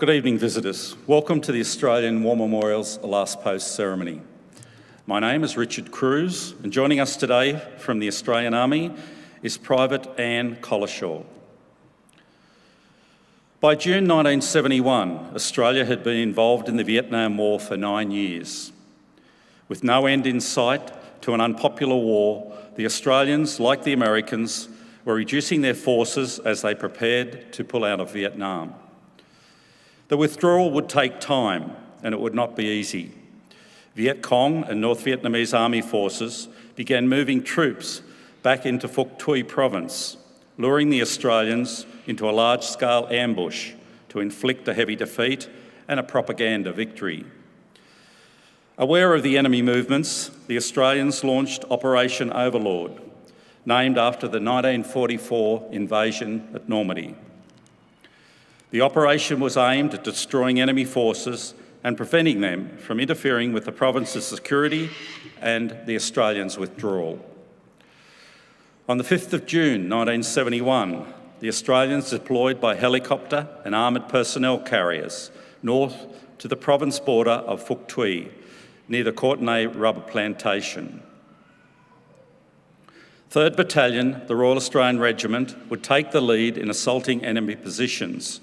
Good evening, visitors. Welcome to the Australian War Memorial's Last Post ceremony. My name is Richard Cruz, and joining us today from the Australian Army is Private Anne Collishaw. By June 1971, Australia had been involved in the Vietnam War for 9 years. With no end in sight to an unpopular war, the Australians, like the Americans, were reducing their forces as they prepared to pull out of Vietnam. The withdrawal would take time, and it would not be easy. Viet Cong and North Vietnamese Army forces began moving troops back into Phuoc Tuy province, luring the Australians into a large-scale ambush to inflict a heavy defeat and a propaganda victory. Aware of the enemy movements, the Australians launched Operation Overlord, named after the 1944 invasion at Normandy. The operation was aimed at destroying enemy forces and preventing them from interfering with the province's security and the Australians' withdrawal. On the 5th of June 1971, the Australians deployed by helicopter and armoured personnel carriers north to the province border of Phuoc Tuy, near the Courtenay rubber plantation. 3rd Battalion, the Royal Australian Regiment, would take the lead in assaulting enemy positions,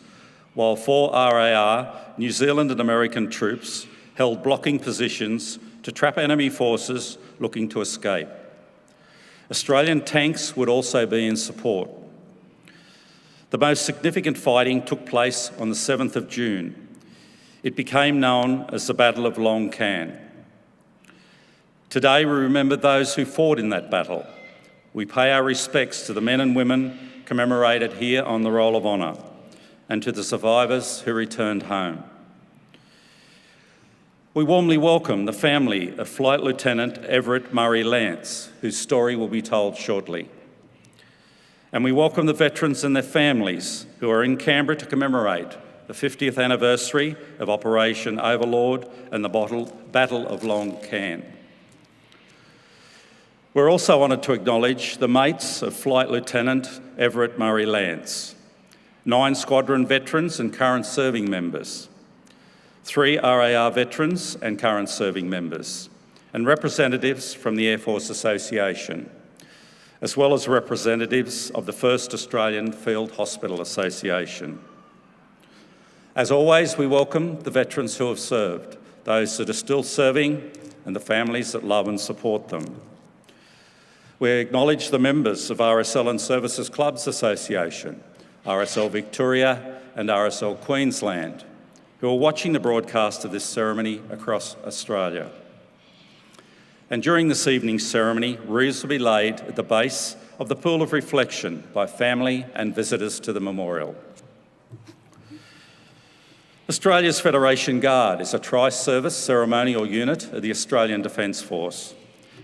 while 4 RAR, New Zealand and American troops held blocking positions to trap enemy forces looking to escape. Australian tanks would also be in support. The most significant fighting took place on the 7th of June. It became known as the Battle of Long Can. Today we remember those who fought in that battle. We pay our respects to the men and women commemorated here on the Roll of Honour, and to the survivors who returned home. We warmly welcome the family of Flight Lieutenant Everitt Murray Lance, whose story will be told shortly. And we welcome the veterans and their families who are in Canberra to commemorate the 50th anniversary of Operation Overlord and the Battle of Long Can. We're also honoured to acknowledge the mates of Flight Lieutenant Everitt Murray Lance, 9 squadron veterans and current serving members, 3 RAR veterans and current serving members, and representatives from the Air Force Association, as well as representatives of the 1st Australian Field Hospital Association. As always, we welcome the veterans who have served, those that are still serving, and the families that love and support them. We acknowledge the members of RSL Services Clubs Association, RSL Victoria and RSL Queensland, who are watching the broadcast of this ceremony across Australia. And during this evening's ceremony, wreaths will be laid at the base of the pool of reflection by family and visitors to the memorial. Australia's Federation Guard is a tri-service ceremonial unit of the Australian Defence Force.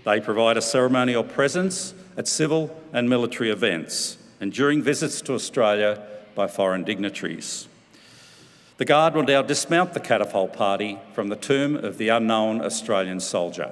They provide a ceremonial presence at civil and military events and during visits to Australia by foreign dignitaries. The Guard will now dismount the catapult party from the tomb of the unknown Australian soldier.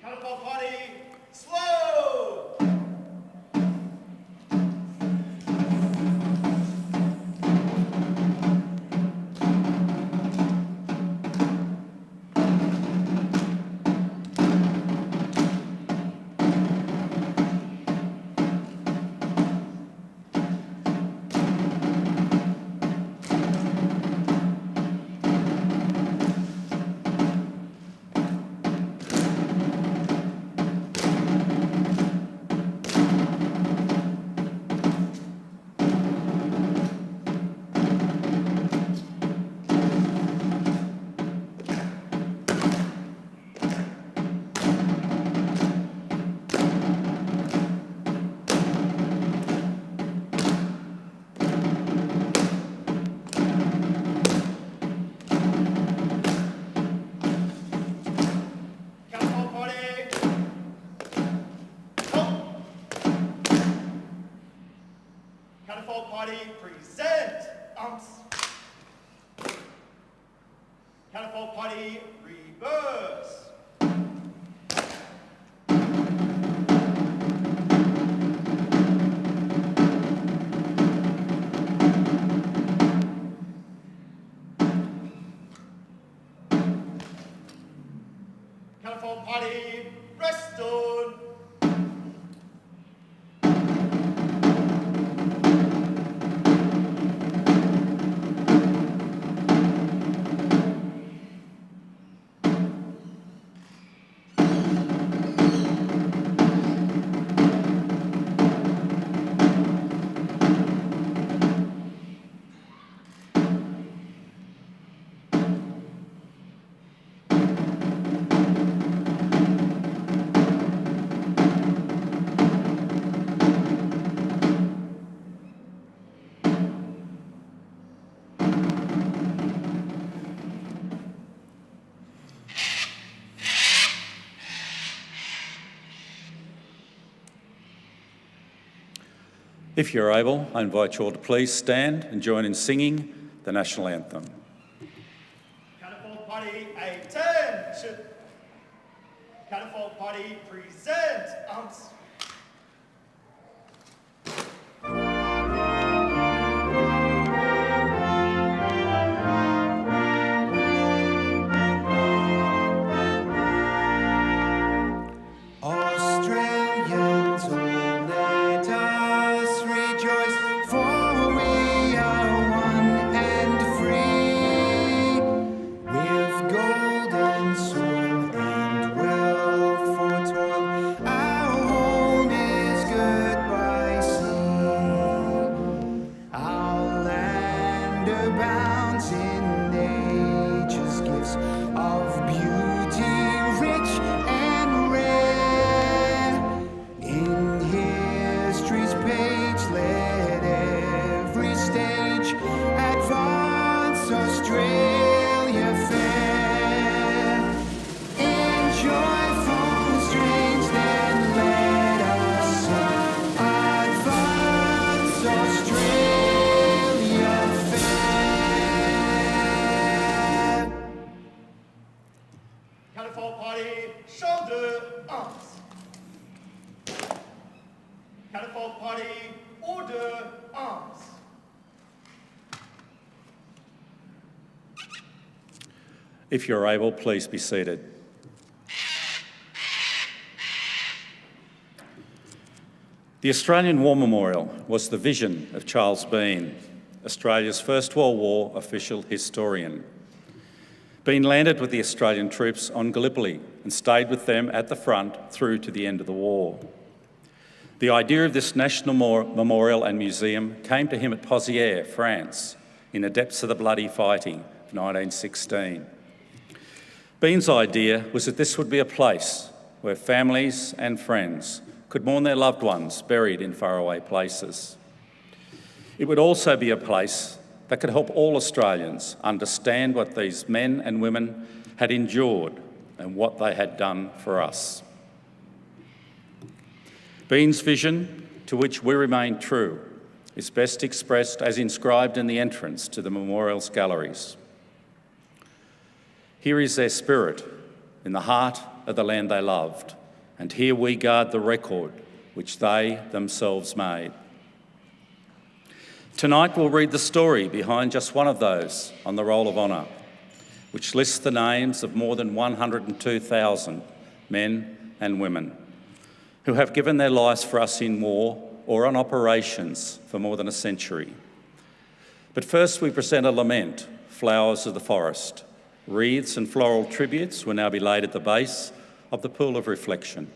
Catapult party, slow! Party present. Catapult Party reverse. Catapult Party rest on. If you're able, I invite you all to please stand and join in singing the national anthem. Catapult Party attention. Catapult Party present. Australians, all let us rejoice, for we are one and free. With golden soil and wealth for toil, our home is good by sea. Our land abounds in nature's gifts of beauty, rich and rare. In history's page, let every stage advance Australia fair. Enjoy from strange, then let us sing. Advance Australia fair. Catapult Party shoulder arms. Catapult Party order arms. If you're able, please be seated. The Australian War Memorial was the vision of Charles Bean, Australia's First World War official historian. Bean landed with the Australian troops on Gallipoli and stayed with them at the front through to the end of the war. The idea of this national memorial and museum came to him at Pozières, France, in the depths of the bloody fighting of 1916. Bean's idea was that this would be a place where families and friends could mourn their loved ones buried in faraway places. It would also be a place that could help all Australians understand what these men and women had endured and what they had done for us. Bean's vision, to which we remain true, is best expressed as inscribed in the entrance to the memorial's galleries. Here is their spirit, in the heart of the land they loved, and here we guard the record which they themselves made. Tonight we'll read the story behind just one of those on the Roll of Honour, which lists the names of more than 102,000 men and women who have given their lives for us in war or on operations for more than a century. But first we present a lament, Flowers of the Forest. Wreaths and floral tributes will now be laid at the base of the pool of reflection.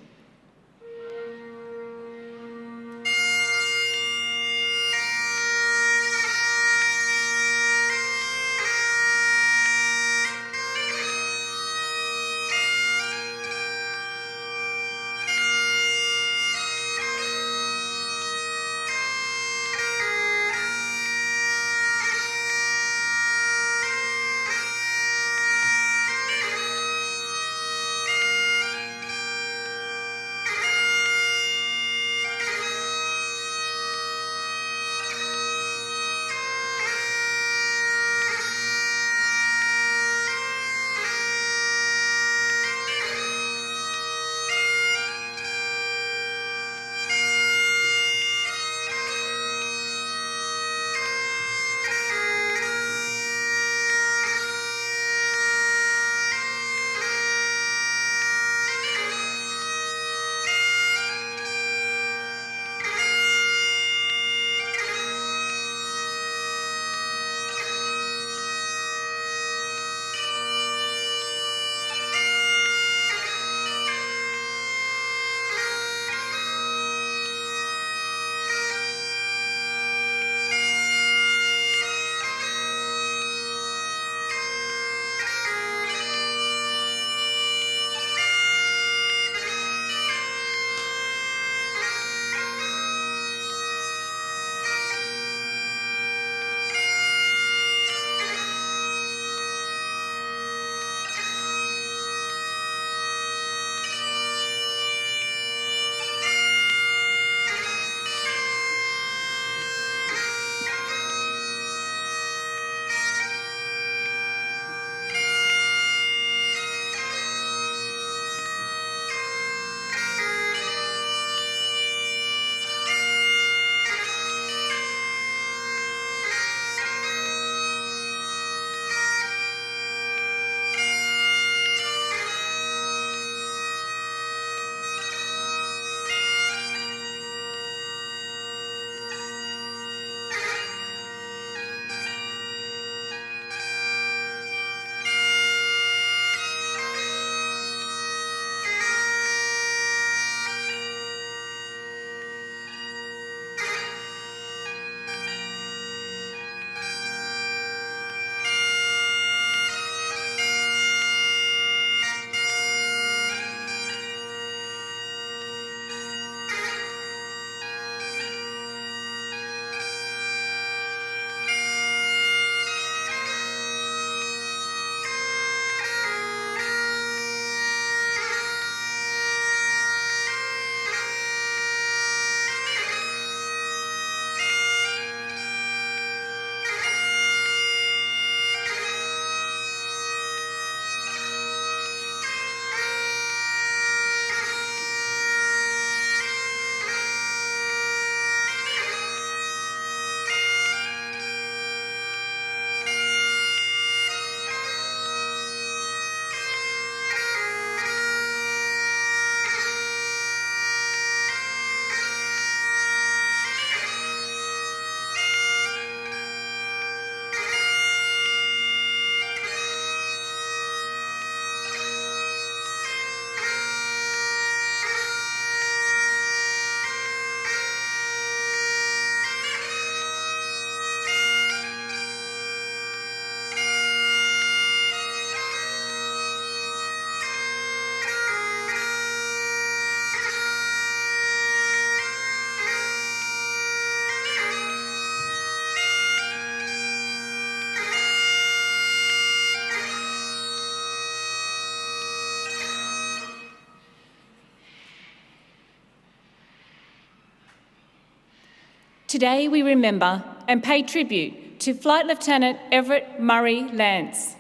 Today we remember and pay tribute to Flight Lieutenant Everitt Murray Lance.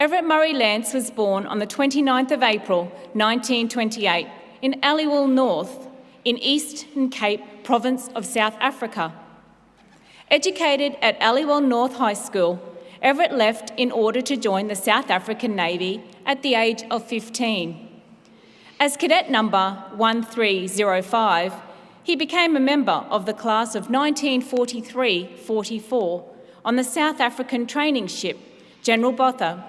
Everitt Murray Lance was born on the 29th of April 1928 in Aliwal North in Eastern Cape Province of South Africa. Educated at Aliwal North High School, Everitt left in order to join the South African Navy at the age of 15. As cadet number 1305, he became a member of the class of 1943-44 on the South African training ship General Botha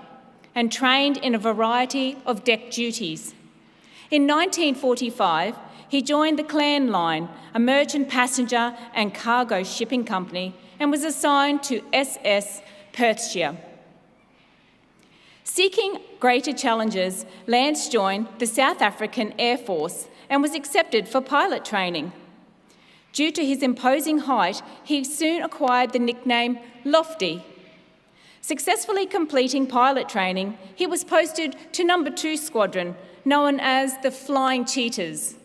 and trained in a variety of deck duties. In 1945, he joined the Clan Line, a merchant passenger and cargo shipping company, and was assigned to SS Perthshire. Seeking greater challenges, Lance joined the South African Air Force and was accepted for pilot training. Due to his imposing height, he soon acquired the nickname Lofty. Successfully completing pilot training, he was posted to No. 2 Squadron, known as the Flying Cheetahs.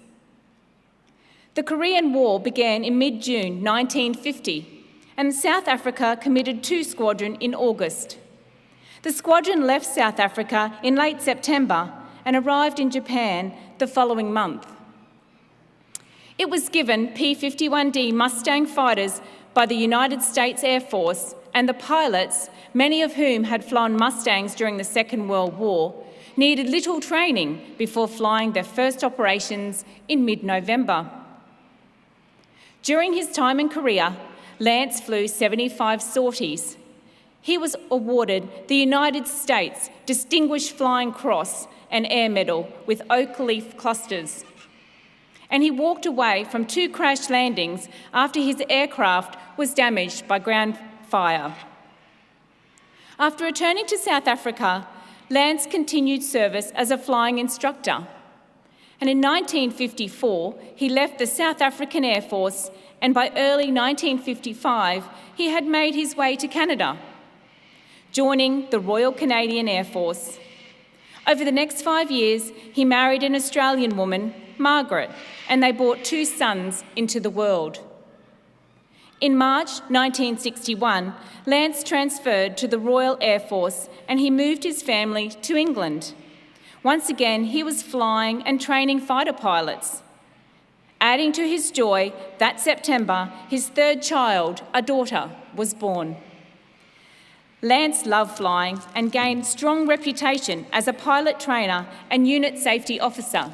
The Korean War began in mid-June 1950, and South Africa committed 2 Squadron in August. The squadron left South Africa in late September and arrived in Japan the following month. It was given P-51D Mustang fighters by the United States Air Force, and the pilots, many of whom had flown Mustangs during the Second World War, needed little training before flying their first operations in mid-November. During his time in Korea, Lance flew 75 sorties. He was awarded the United States Distinguished Flying Cross and Air Medal with oak leaf clusters. And he walked away from 2 crash landings after his aircraft was damaged by ground fire. After returning to South Africa, Lance continued service as a flying instructor. And in 1954, he left the South African Air Force, and by early 1955, he had made his way to Canada, joining the Royal Canadian Air Force. Over the next 5 years, he married an Australian woman, Margaret, and they brought 2 sons into the world. In March 1961, Lance transferred to the Royal Air Force and he moved his family to England. Once again, he was flying and training fighter pilots. Adding to his joy, that September, his 3rd child, a daughter, was born. Lance loved flying and gained strong reputation as a pilot trainer and unit safety officer.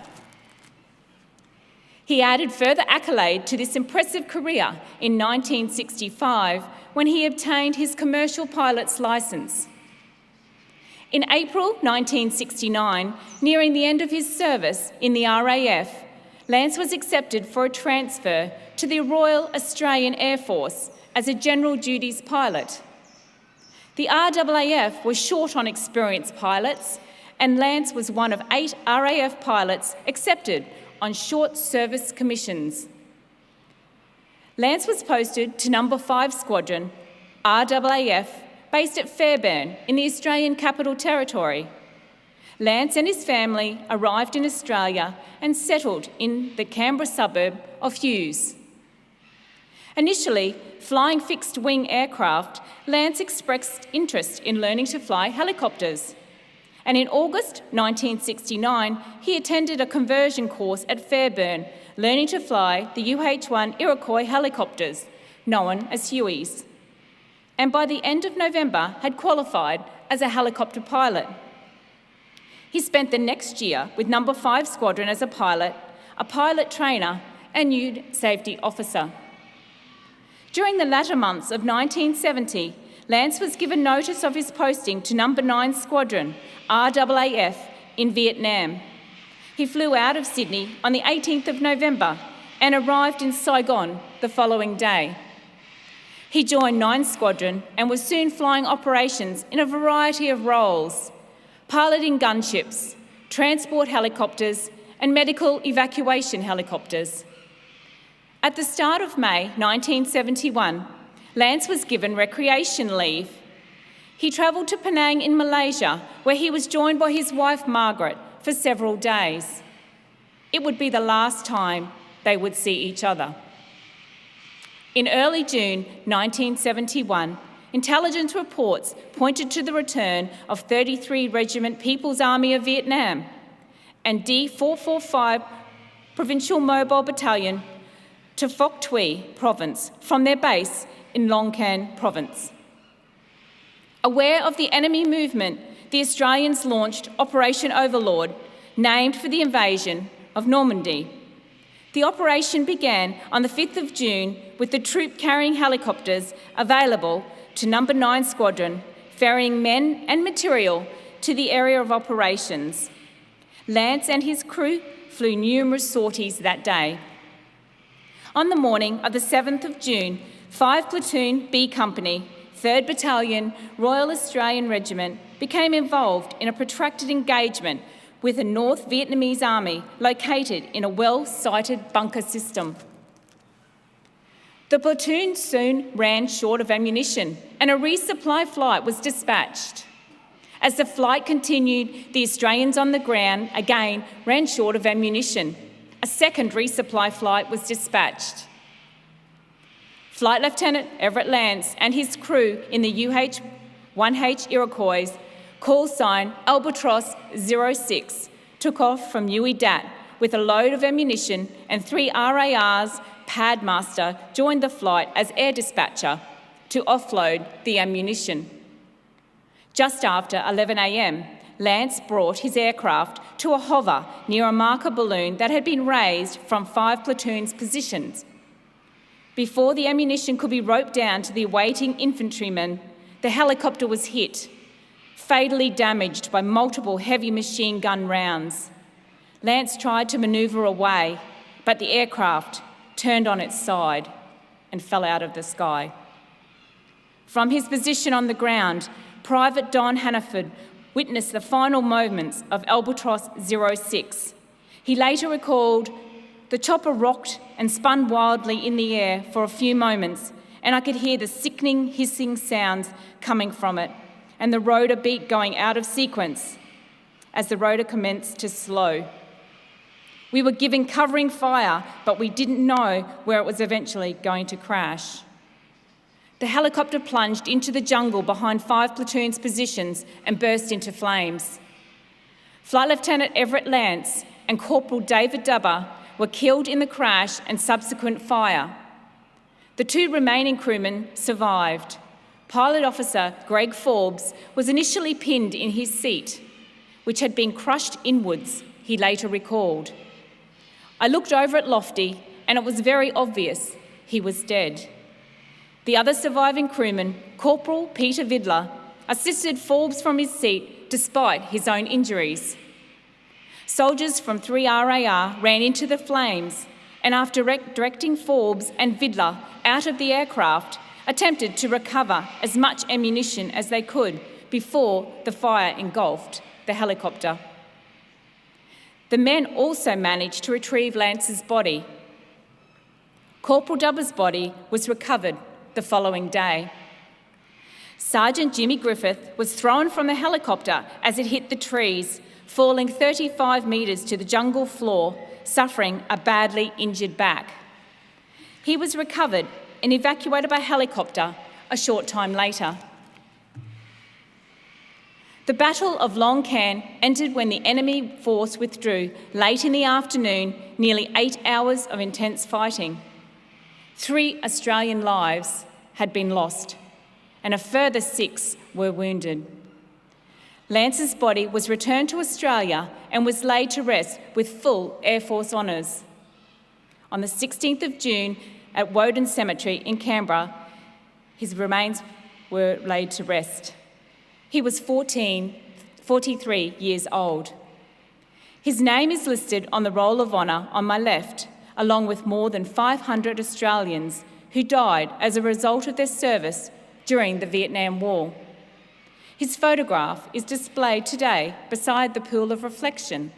He added further accolade to this impressive career in 1965 when he obtained his commercial pilot's licence. In April 1969, nearing the end of his service in the RAF, Lance was accepted for a transfer to the Royal Australian Air Force as a general duties pilot. The RAAF was short on experienced pilots, and Lance was one of 8 RAF pilots accepted on short service commissions. Lance was posted to No. 5 Squadron, RAAF, based at Fairbairn in the Australian Capital Territory. Lance and his family arrived in Australia and settled in the Canberra suburb of Hughes. Initially, flying fixed-wing aircraft, Lance expressed interest in learning to fly helicopters. And in August 1969, he attended a conversion course at Fairbairn, learning to fly the UH-1 Iroquois helicopters, known as Hueys. And by the end of November, had qualified as a helicopter pilot. He spent the next year with No. 5 Squadron as a pilot trainer, and unit safety officer. During the latter months of 1970, Lance was given notice of his posting to No. 9 Squadron, RAAF, in Vietnam. He flew out of Sydney on the 18th of November and arrived in Saigon the following day. He joined 9 Squadron and was soon flying operations in a variety of roles, piloting gunships, transport helicopters, and medical evacuation helicopters. At the start of May 1971, Lance was given recreation leave. He travelled to Penang in Malaysia, where he was joined by his wife Margaret for several days. It would be the last time they would see each other. In early June 1971, intelligence reports pointed to the return of 33 Regiment People's Army of Vietnam and D445 Provincial Mobile Battalion to Phuoc Tuy Province from their base in Long Can Province. Aware of the enemy movement, the Australians launched Operation Overlord, named for the invasion of Normandy. The operation began on the 5th of June with the troop-carrying helicopters available to No. 9 Squadron, ferrying men and material to the area of operations. Lance and his crew flew numerous sorties that day. On the morning of the 7th of June, 5 Platoon B Company, 3rd Battalion, Royal Australian Regiment became involved in a protracted engagement with a North Vietnamese army located in a well-sited bunker system. The platoon soon ran short of ammunition and a resupply flight was dispatched. As the flight continued, the Australians on the ground again ran short of ammunition. A second resupply flight was dispatched. Flight Lieutenant Everitt Lance and his crew in the UH-1H Iroquois, call sign Albatross 06, took off from Nui Dat with a load of ammunition, and 3 RARs, Padmaster, joined the flight as air dispatcher to offload the ammunition. Just after 11 a.m, Lance brought his aircraft to a hover near a marker balloon that had been raised from 5 platoons' positions. Before the ammunition could be roped down to the awaiting infantrymen, the helicopter was hit, fatally damaged by multiple heavy machine gun rounds. Lance tried to manoeuvre away, but the aircraft turned on its side and fell out of the sky. From his position on the ground, Private Don Hannaford witnessed the final moments of Albatross 06. He later recalled, "The chopper rocked and spun wildly in the air for a few moments, and I could hear the sickening, hissing sounds coming from it, and the rotor beat going out of sequence as the rotor commenced to slow. We were giving covering fire, but we didn't know where it was eventually going to crash." The helicopter plunged into the jungle behind 5 platoons' positions and burst into flames. Flight Lieutenant Everitt Lance and Corporal David Dubber were killed in the crash and subsequent fire. The 2 remaining crewmen survived. Pilot Officer Greg Forbes was initially pinned in his seat, which had been crushed inwards, he later recalled. "I looked over at Lofty and it was very obvious he was dead." The other surviving crewman, Corporal Peter Vidler, assisted Forbes from his seat despite his own injuries. Soldiers from 3 RAR ran into the flames and after directing Forbes and Vidler out of the aircraft, attempted to recover as much ammunition as they could before the fire engulfed the helicopter. The men also managed to retrieve Lance's body. Corporal Dubber's body was recovered the following day. Sergeant Jimmy Griffith was thrown from the helicopter as it hit the trees, falling 35 metres to the jungle floor, suffering a badly injured back. He was recovered and evacuated by helicopter a short time later. The Battle of Long Can ended when the enemy force withdrew late in the afternoon, nearly 8 hours of intense fighting. 3 Australian lives had been lost, and a further 6 were wounded. Lance's body was returned to Australia and was laid to rest with full Air Force honours. On the 16th of June at Woden Cemetery in Canberra, his remains were laid to rest. He was 43 years old. His name is listed on the Roll of Honour on my left, along with more than 500 Australians who died as a result of their service during the Vietnam War. His photograph is displayed today beside the pool of reflection.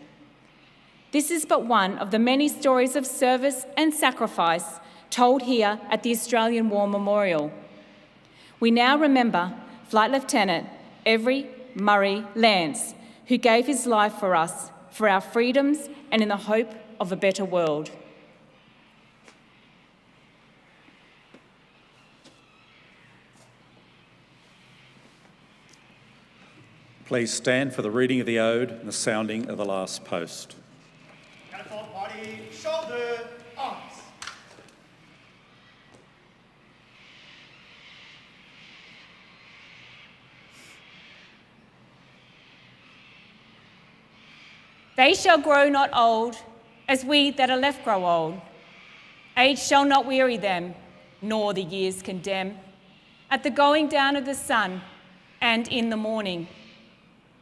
This is but one of the many stories of service and sacrifice told here at the Australian War Memorial. We now remember Flight Lieutenant Everitt Murray Lance, who gave his life for us, for our freedoms and in the hope of a better world. Please stand for the reading of the ode and the sounding of the last post. Catapult party, shoulder, arms. They shall grow not old, as we that are left grow old. Age shall not weary them, nor the years condemn. At the going down of the sun and in the morning,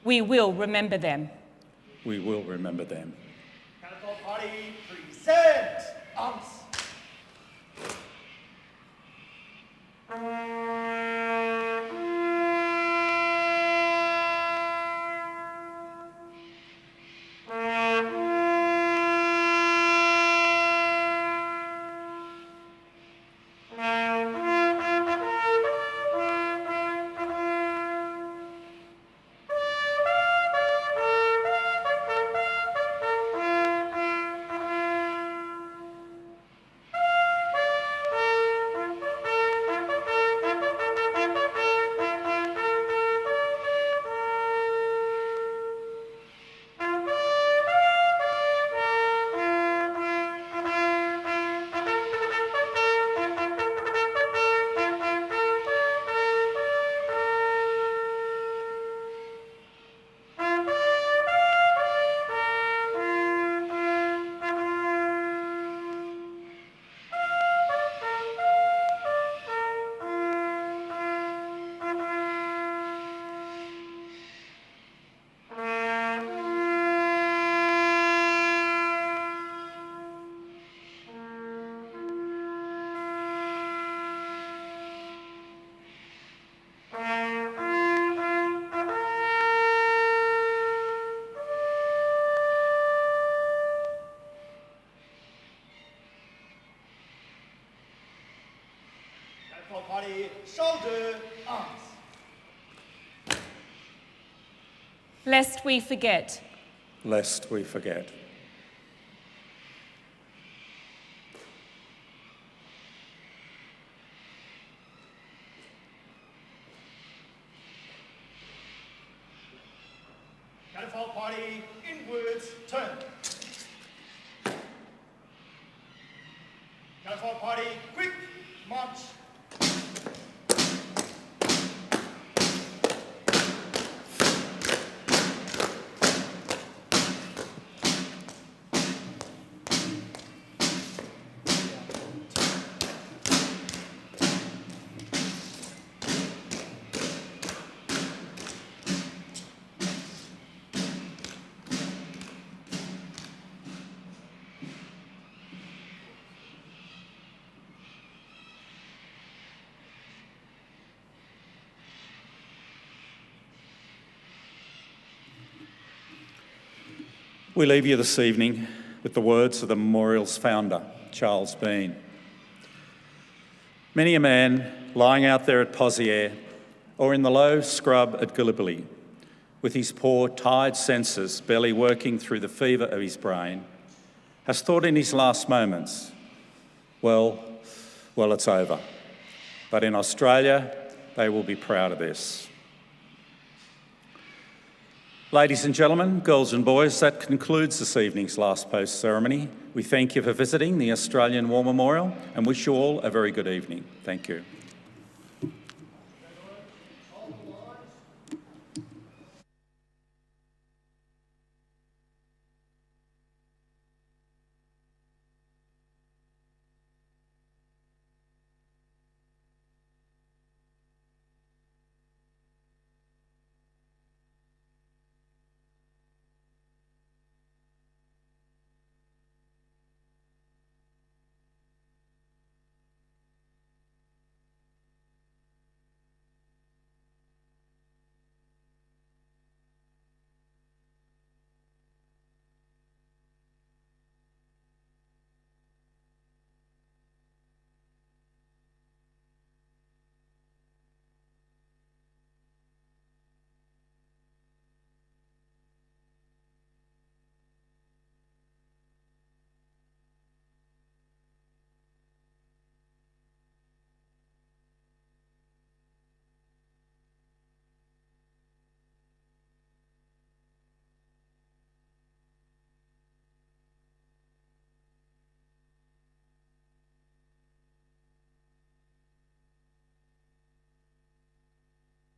we will remember them. We will remember them. Catapult party, present, arms. Catapult party, shoulder, arms. Lest we forget. Lest we forget. Catapult party, inwards, turn. Catapult party, quick, march. We leave you this evening with the words of the memorial's founder, Charles Bean. Many a man lying out there at Poziere or in the low scrub at Gallipoli, with his poor, tired senses barely working through the fever of his brain, has thought in his last moments, well, it's over. But in Australia, they will be proud of this. Ladies and gentlemen, girls and boys, that concludes this evening's last post ceremony. We thank you for visiting the Australian War Memorial and wish you all a very good evening. Thank you.